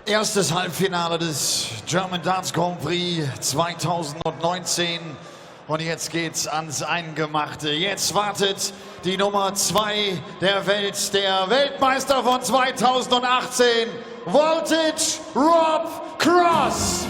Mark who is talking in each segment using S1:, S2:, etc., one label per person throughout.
S1: Erstes Halbfinale des German Darts Grand Prix 2019 und jetzt geht's ans Eingemachte. Jetzt wartet die Nummer 2 der Welt, der Weltmeister von 2018, Voltage Rob Cross.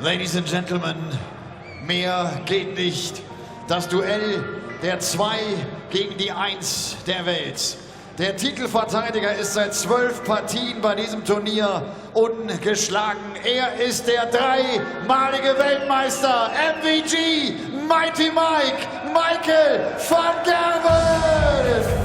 S1: Ladies and Gentlemen, mehr geht nicht. Das Duell der 2 gegen die 1 der Welt. Der Titelverteidiger ist seit 12 Partien bei diesem Turnier ungeschlagen. Er ist der 3-malige Weltmeister, MVG, Mighty Mike, Michael van Gerwen.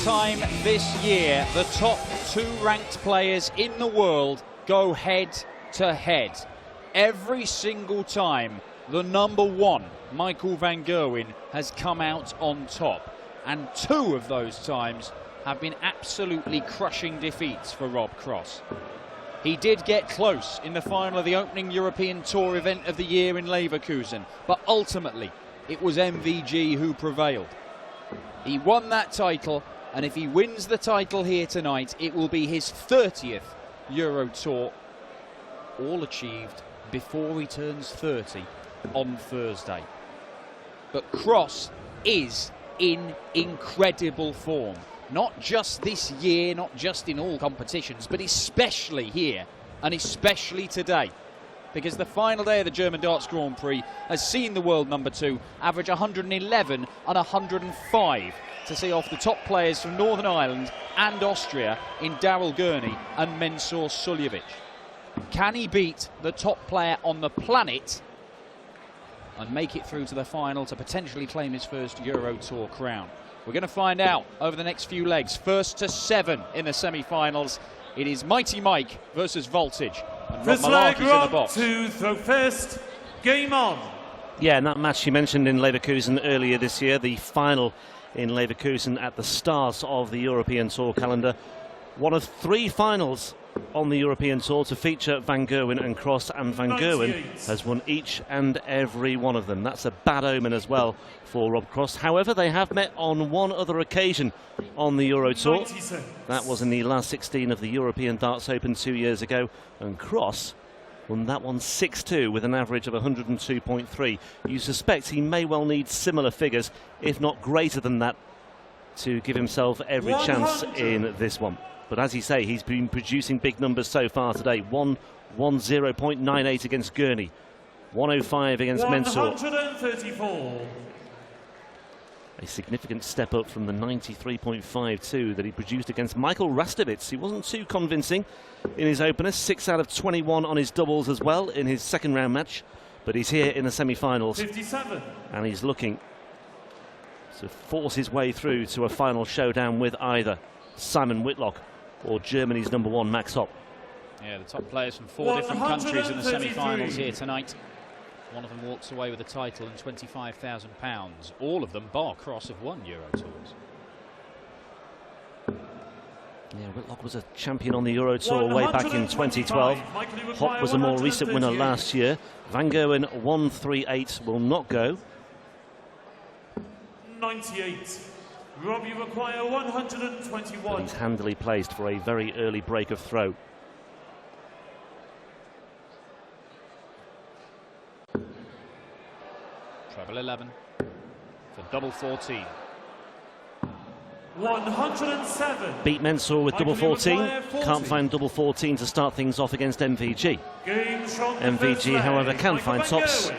S2: Time this year, the top 2 ranked players in the world go head to head. Every single time, the number 1, Michael van Gerwen, has come out on top. And 2 of those times have been absolutely crushing defeats for Rob Cross. He did get close in the final of the opening European Tour event of the year in Leverkusen, but ultimately it was MVG who prevailed. He won that title, and if he wins the title here tonight, it will be his 30th Euro Tour, all achieved before he turns 30 on Thursday. But Cross is in incredible form, not just this year, not just in all competitions, but especially here and especially today. Because the final day of the German Darts Grand Prix has seen the world number 2 average 111 and 105 to see off the top players from Northern Ireland and Austria in Daryl Gurney and Mensur Suljovic. Can he beat the top player on the planet and make it through to the final to potentially claim his first Euro Tour crown? We're going to find out over the next few legs. First to 7 in the semi-finals. It is Mighty Mike versus Voltage. And Rob Malarkey's in the box.
S3: To throw first, game on.
S4: Yeah, and that match you mentioned in Leverkusen earlier this year, the final in Leverkusen at the start of the European Tour calendar. One of 3 finals on the European Tour to feature Van Gerwen and Cross, and Van Gerwen has won each and every one of them. That's a bad omen as well for Rob Cross. However, they have met on one other occasion on the Euro Tour. That was in the last 16 of the European Darts Open 2 years ago, and Cross won that one 6-2 with an average of 102.3. You suspect he may well need similar figures, if not greater than that, to give himself every chance in this one. But as you say, he's been producing big numbers so far today. 110.98 against Gurney, 105 against Mensur.
S3: 134.
S4: A significant step up from the 93.52 that he produced against Michael Rastovitz. He wasn't too convincing in his opener. 6 out of 21 on his doubles as well in his second round match. But he's here in the semi-finals.
S3: 57.
S4: And he's looking to force his way through to a final showdown with either Simon Whitlock or Germany's number 1, Max Hopp.
S2: Yeah, the top players from 4 different countries in the semi-finals here tonight. One of them walks away with a title and £25,000. All of them, bar Cross, have won Euro Tours.
S4: Yeah, Whitlock was a champion on the Euro Tour way back in 2012. Hopp was a more recent winner last year. Van Gerwen 138 will not go.
S3: 98. Rob, you require 121.
S4: But he's handily placed for a very early break of throw.
S2: Treble 11 for double 14.
S3: 107.
S4: Beat Mensur with double 14. Can't find double 14 to start things off against MVG. MVG, however, can find tops.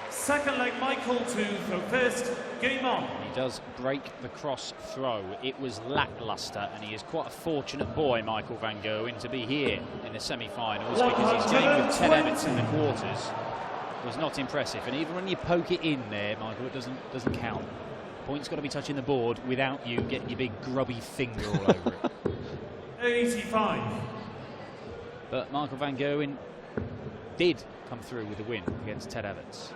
S3: Second leg, Michael to throw first. Game on.
S2: He does break the cross throw. It was lacklustre, and he is quite a fortunate boy, Michael Van Gerwen, to be here in the semi-finals, because his game with Ted Evans in the quarters was not impressive. And even when you poke it in there, Michael, it doesn't count. Point's got to be touching the board without you getting your big grubby finger all over it.
S3: 85.
S2: But Michael Van Gerwen did come through with a win against Ted Evans.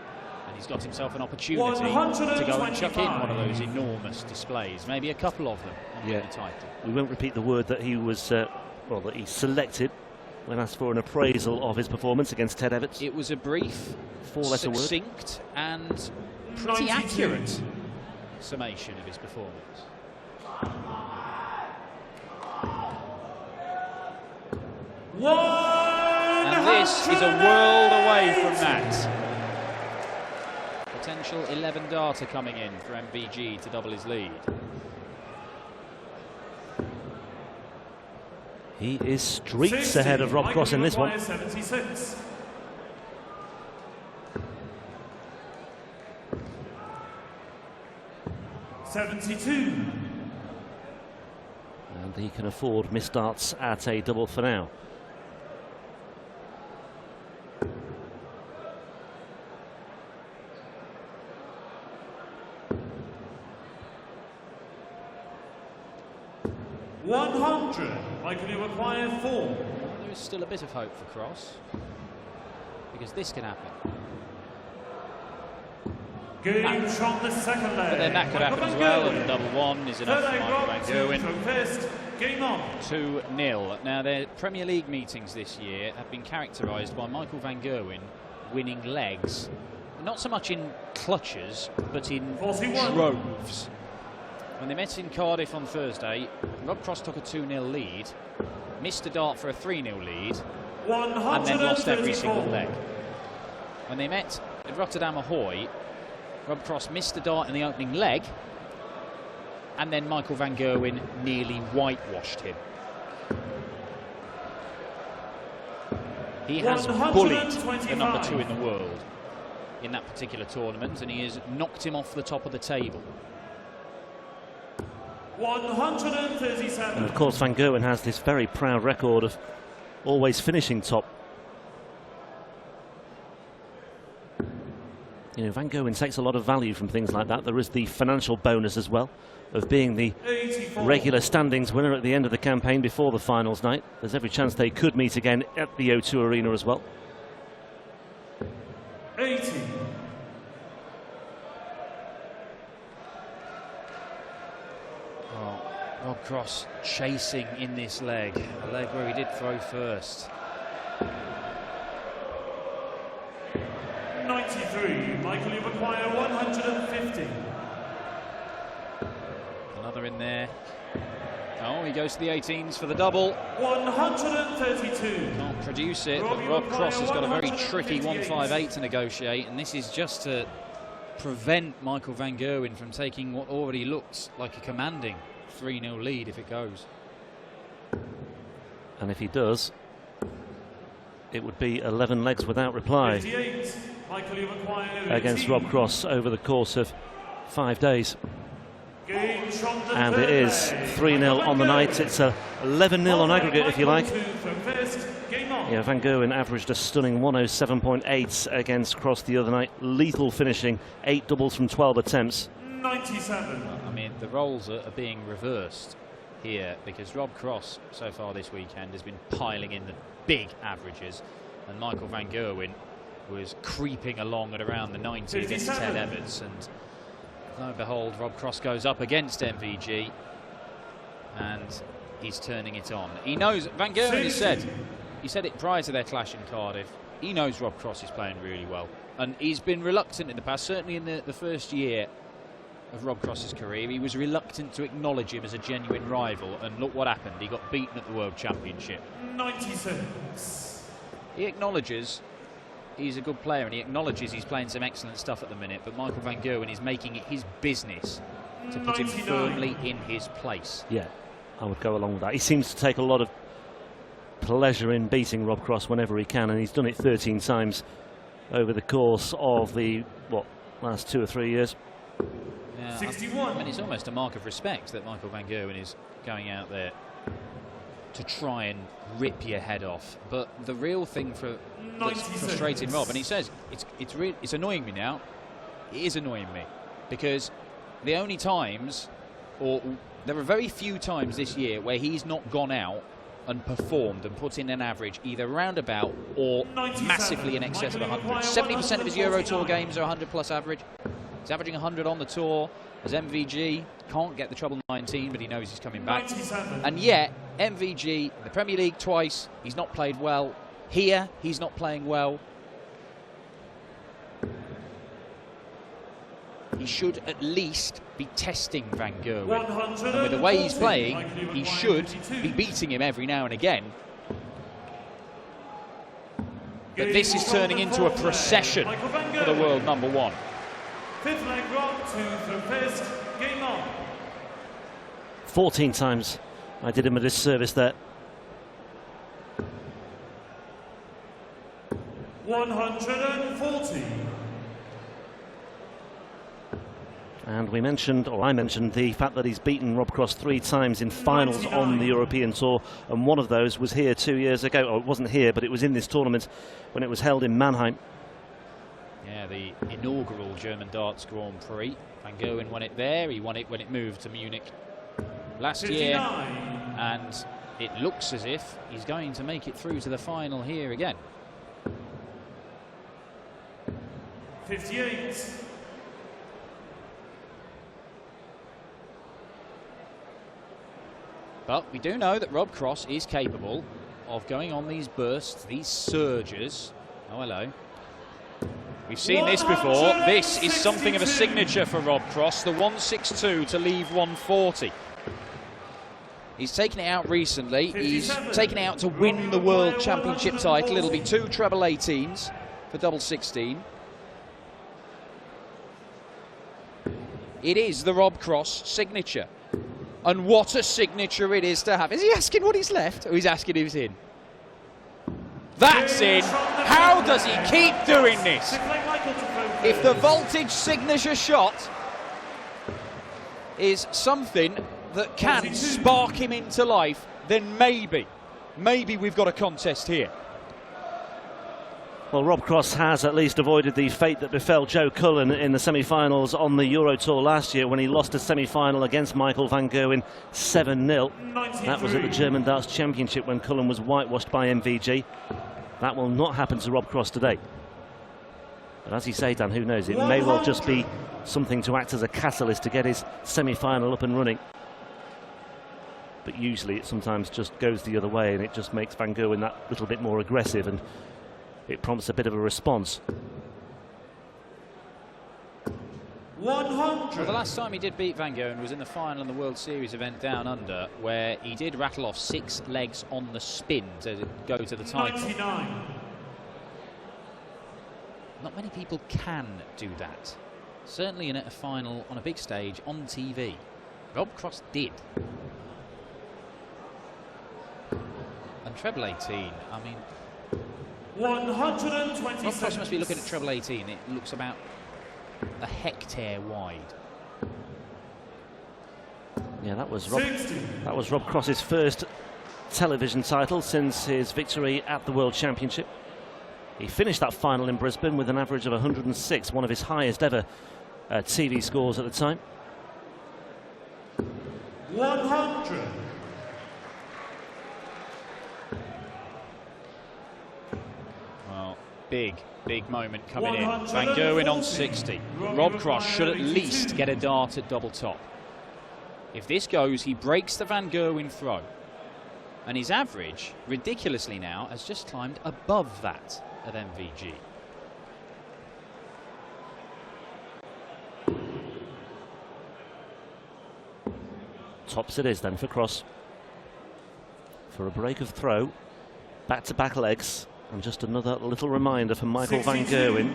S2: And he's got himself an opportunity to go and chuck in one of those enormous displays, maybe a couple of them on the title.
S4: We won't repeat the word that he was, that he selected when asked for an appraisal of his performance against Ted Evans.
S2: It was a brief,
S4: four-letter word,
S2: succinct and pretty accurate summation of his performance. And this is a world away from that. Potential 11 darter coming in for MVG to double his lead.
S4: He is streets ahead of Rob Cross in this one.
S3: 76. $72.
S4: And he can afford misstarts at a double for now.
S3: Michael, you require 4.
S2: There is still a bit of hope for Cross, because this can happen.
S3: Game from the second leg.
S2: But then that could happen as well, and the double one is enough for Michael Van Gerwen.
S3: First, game on.
S2: 2-0. Now, their Premier League meetings this year have been characterised by Michael Van Gerwen winning legs, not so much in clutches, but in
S3: 41.
S2: droves. When they met in Cardiff on Thursday, Rob Cross took a 2-0 lead, missed a dart for a 3-0 lead, and then lost every single leg. When they met at Rotterdam Ahoy, Rob Cross missed a dart in the opening leg, and then Michael Van Gerwen nearly whitewashed him. He has bullied the number 2 in the world in that particular tournament, and he has knocked him off the top of the table.
S3: 137.
S4: And of course, Van Gerwen has this very proud record of always finishing top. You know, Van Gerwen takes a lot of value from things like that. There is the financial bonus as well of being the
S3: 84.
S4: regular standings winner at the end of the campaign before the finals night. There's every chance they could meet again at the O2 Arena as well.
S3: 80.
S2: Well, Rob Cross chasing in this leg, a leg where he did throw first.
S3: 93. Michael, you require 150.
S2: Another in there. Oh, he goes to the 18s for the double.
S3: 132.
S2: Can't produce it, but Rob Cross has got a very tricky 158 to negotiate, and this is just to prevent Michael Van Gerwen from taking what already looks like a commanding 3-0 lead if it goes.
S4: And if he does, it would be 11 legs without reply
S3: 58. Michael, you require
S4: against
S3: 18.
S4: Rob Cross over the course of 5 days.
S3: Game from the
S4: And
S3: third
S4: it is
S3: leg.
S4: 3-0 on the night. It's a 11-0 on aggregate, if you like.
S3: First, game on.
S4: Yeah, Van Gerwen averaged a stunning 107.8 against Cross the other night. Lethal finishing, 8 doubles from 12 attempts.
S3: 97.
S2: I mean, the roles are being reversed here, because Rob Cross so far this weekend has been piling in the big averages, and Michael Van Gerwen was creeping along at around the 90 against Ted Evans, and lo and behold, Rob Cross goes up against MVG, and he's turning it on. He knows, Van Gerwen has said, he said it prior to their clash in Cardiff, he knows Rob Cross is playing really well, and he's been reluctant in the past, certainly in the first year of Rob Cross's career, he was reluctant to acknowledge him as a genuine rival, and look what happened, he got beaten at the World Championship.
S3: 96.
S2: He acknowledges he's a good player, and he acknowledges he's playing some excellent stuff at the minute, but Michael Van Gerwen is making it his business to put him firmly in his place.
S4: Yeah, I would go along with that. He seems to take a lot of pleasure in beating Rob Cross whenever he can, and he's done it 13 times over the course of the, last 2 or 3 years.
S2: Yeah,
S3: 61.
S2: I mean, it's almost a mark of respect that Michael Van Gerwen is going out there to try and rip your head off. But the real thing that's frustrating Rob, and he says it's annoying me now. It is annoying me because the only times, or there are very few times this year where he's not gone out and performed and put in an average either roundabout or massively in excess of 100. 70% of his Euro Tour games are 100 plus average. He's averaging 100 on the tour as MVG. Can't get the treble 19, but he knows he's coming back.
S3: 97.
S2: And yet, MVG, the Premier League twice, he's not played well. Here, he's not playing well. He should at least be testing Van Gerwen. And with the way he's playing, he should be beating him every now and again. But this is turning into a procession for the world number one.
S3: Fifth leg Rob to the first, game on.
S4: 14 times I did him a disservice there.
S3: 140.
S4: And we mentioned, or I mentioned, the fact that he's beaten Rob Cross 3 times in finals on the European Tour, and one of those was here 2 years ago. Or it wasn't here, but it was in this tournament when it was held in Mannheim.
S2: Yeah, the inaugural German darts Grand Prix. Van Gerwen won it there. He won it when it moved to Munich last
S3: 59.
S2: year. And it looks as if he's going to make it through to the final here again.
S3: 58.
S2: But we do know that Rob Cross is capable of going on these bursts, these surges. Oh, hello. We've seen this before. This is something of a signature for Rob Cross, the 162 to leave 140. He's taken it out recently. He's taken it out to win the World Championship title. It'll be 2 treble 18s for double 16. It is the Rob Cross signature. And what a signature it is to have. Is he asking what he's left? Or he's asking who's in? That's in. How does he keep doing this? If the voltage signature shot is something that can spark him into life, then maybe we've got a contest here.
S4: Well, Rob Cross has at least avoided the fate that befell Joe Cullen in the semi-finals on the Euro Tour last year when he lost a semi-final against Michael Van Gerwen 7-0. That was at the German Darts Championship when Cullen was whitewashed by MVG. That will not happen to Rob Cross today. But as you say, Dan, who knows? It may well just be something to act as a catalyst to get his semi-final up and running. But usually it sometimes just goes the other way, and it just makes Van Gerwen that little bit more aggressive, and it prompts a bit of a response.
S3: 100.
S2: Well, the last time he did beat Van Gerwen was in the final in the World Series event Down Under, where he did rattle off 6 legs on the spin to go to the title.
S3: 99.
S2: Not many people can do that. Certainly in a final on a big stage on TV. Rob Cross did. And treble 18, I mean,
S3: 120.
S2: Rob Cross must be looking at treble 18. It looks about a hectare wide.
S4: Yeah, that was Rob Cross's first television title since his victory at the World Championship. He finished that final in Brisbane with an average of 106, one of his highest ever TV scores at the time.
S3: 100.
S2: Well, big moment coming in. Van Gerwen on 60. Rob Cross should at least get a dart at double top. If this goes, he breaks the Van Gerwen throw. And his average, ridiculously now, has just climbed above that of MVG.
S4: Tops it is then for Cross. For a break of throw, back-to-back legs, and just another little reminder for Michael Van Gerwen.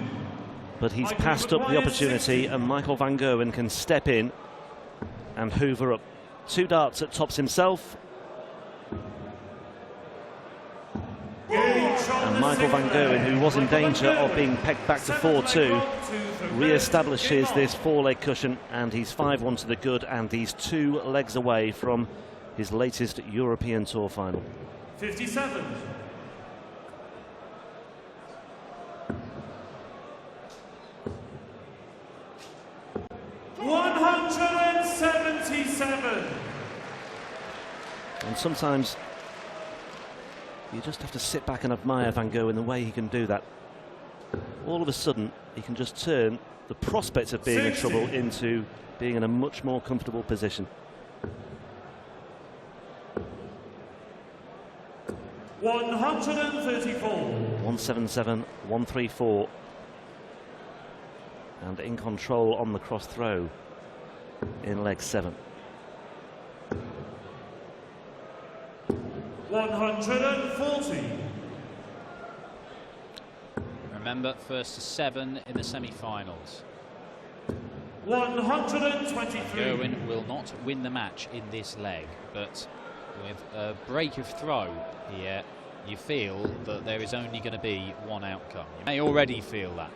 S4: But he's passed up the opportunity, and Michael Van Gerwen can step in and hoover up 2 darts at tops himself. And Michael Van Gerwen, who was in danger of being pegged back to 4-2, re-establishes this 4-leg cushion, and he's 5-1 to the good, and he's 2 legs away from his latest European Tour final.
S3: 57.
S4: And sometimes you just have to sit back and admire Van Gerwen, the way he can do that. All of a sudden, he can just turn the prospect of being in trouble into being in a much more comfortable position.
S3: 134.
S4: 177, 134. And in control on the cross throw in leg 7.
S3: 140.
S2: Remember, first to 7 in the semi-finals.
S3: 123.
S2: Gerwen will not win the match in this leg, but with a break of throw here, you feel that there is only going to be one outcome. You may already feel that.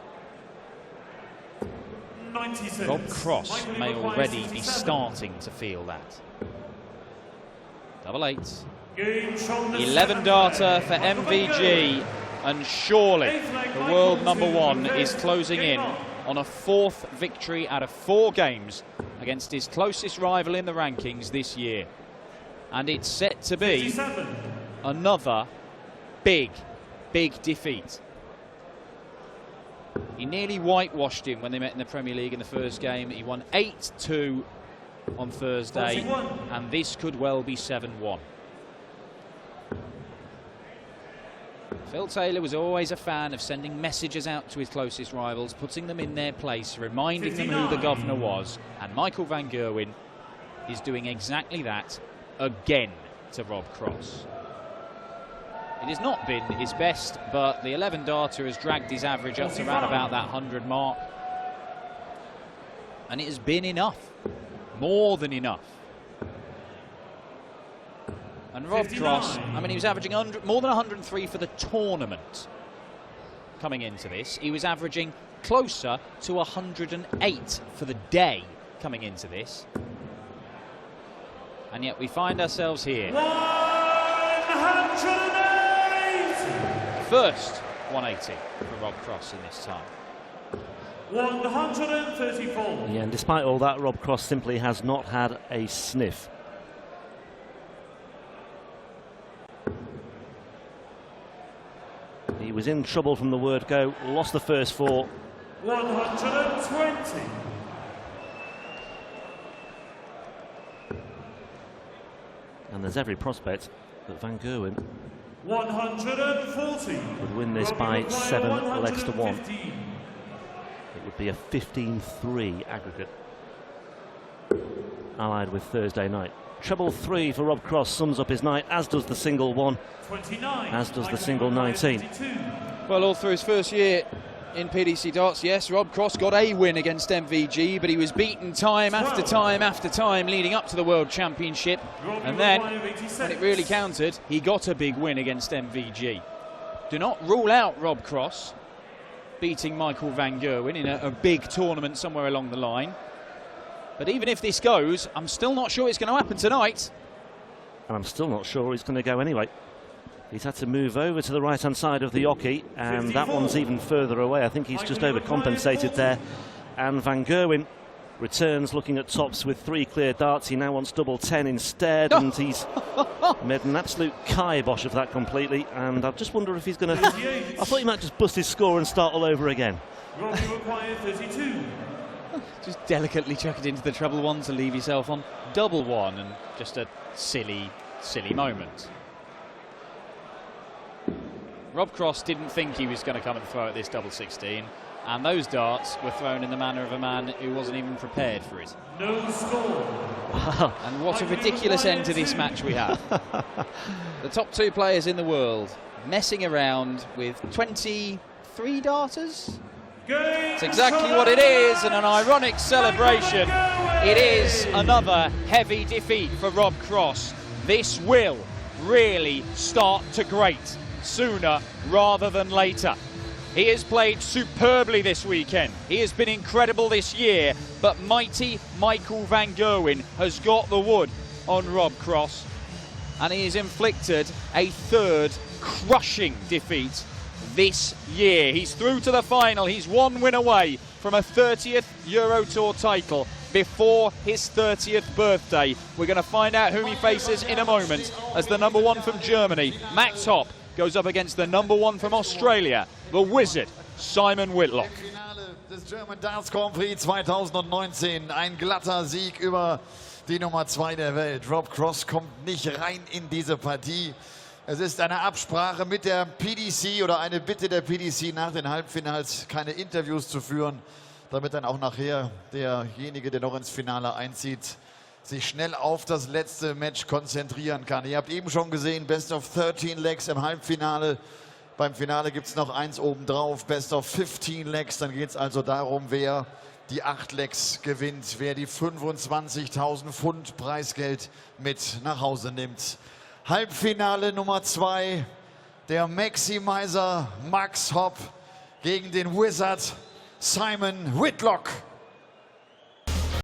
S3: 96.
S2: Rob Cross may already be starting to feel that. Double 8. 11 darter for MVG, and surely the world #1 is closing in on a 4th victory out of 4 games against his closest rival in the rankings this year. And it's set to be
S3: 57.
S2: another big defeat. He nearly whitewashed him when they met in the Premier League in the first game. He won 8-2 on Thursday,
S3: 41.
S2: and this could well be 7-1. Phil Taylor was always a fan of sending messages out to his closest rivals, putting them in their place, reminding
S3: 59.
S2: them who the governor was, and Michael Van Gerwen is doing exactly that again to Rob Cross. It has not been his best, but the 11 darter has dragged his average up to around about that 100 mark, and it has been enough, more than enough. And Rob
S3: 59.
S2: Cross, I mean, he was averaging more than 103 for the tournament coming into this. He was averaging closer to 108 for the day coming into this. And yet we find ourselves here.
S3: 108!
S2: First 180 for Rob Cross in this time.
S3: 134.
S4: Yeah, and despite all that, Rob Cross simply has not had a sniff. He was in trouble from the word go, lost the first 4.
S3: 120.
S4: And there's every prospect that Van Gerwen
S3: 140.
S4: would win this by 7 legs to 1. It would be a 15-3 aggregate, allied with Thursday night. Treble 3 for Rob Cross sums up his night, as does the single 1,
S3: 29.
S4: as does the single 19.
S2: Well, all through his first year in PDC darts, yes, Rob Cross got a win against MVG, but he was beaten time after time after time leading up to the World Championship. And then, when it really counted, he got a big win against MVG. Do not rule out Rob Cross beating Michael Van Gerwen in a big tournament somewhere along the line. But even if this goes, I'm still not sure it's going to happen tonight.
S4: And I'm still not sure he's going to go anyway. He's had to move over to the right-hand side of the oche, and that one's even further away. I think he's just overcompensated there. And Van Gerwen returns, looking at tops with 3 clear darts. He now wants double 10 instead, and he's made an absolute kibosh of that completely. And I just wonder if he's going to... I thought he might just bust his score and start all over again.
S3: Rob, you require 32.
S2: Just delicately chuck it into the treble one to leave yourself on double one, and just a silly, silly moment. Rob Cross didn't think he was going to come and throw at this double 16, and those darts were thrown in the manner of a man who wasn't even prepared for it.
S3: No score.
S4: Wow.
S2: And what a ridiculous end to this match we have. The top 2 players in the world messing around with 23 darters. It's exactly what it is, and an ironic celebration. It is another heavy defeat for Rob Cross. This will really start to grate sooner rather than later. He has played superbly this weekend. He has been incredible this year, but mighty Michael van Gerwen has got the wood on Rob Cross, and he has inflicted a 3rd crushing defeat this year. He's through to the final. He's 1 win away from a 30th Euro Tour title before his 30th birthday. We're going to find out who he faces in a moment, as the number 1 from Germany, Max Hopp, goes up against the number 1 from Australia, the Wizard, Simon Whitlock.
S1: Finale des German Darts Grand Prix 2019. Ein glatter Sieg über die Nummer 2 der Welt. Rob Cross kommt nicht rein in diese Partie. Es ist eine Absprache mit der PDC oder eine Bitte der PDC nach den Halbfinals, keine Interviews zu führen, damit dann auch nachher derjenige, der noch ins Finale einzieht, sich schnell auf das letzte Match konzentrieren kann. Ihr habt eben schon gesehen, Best of 13 Legs im Halbfinale. Beim Finale gibt es noch eins obendrauf, Best of 15 Legs. Dann geht es also darum, wer die 8 Legs gewinnt, wer die 25.000 Pfund Preisgeld mit nach Hause nimmt. Halbfinale Nummer 2, der Maximizer Max Hopp gegen den Wizard Simon Whitlock.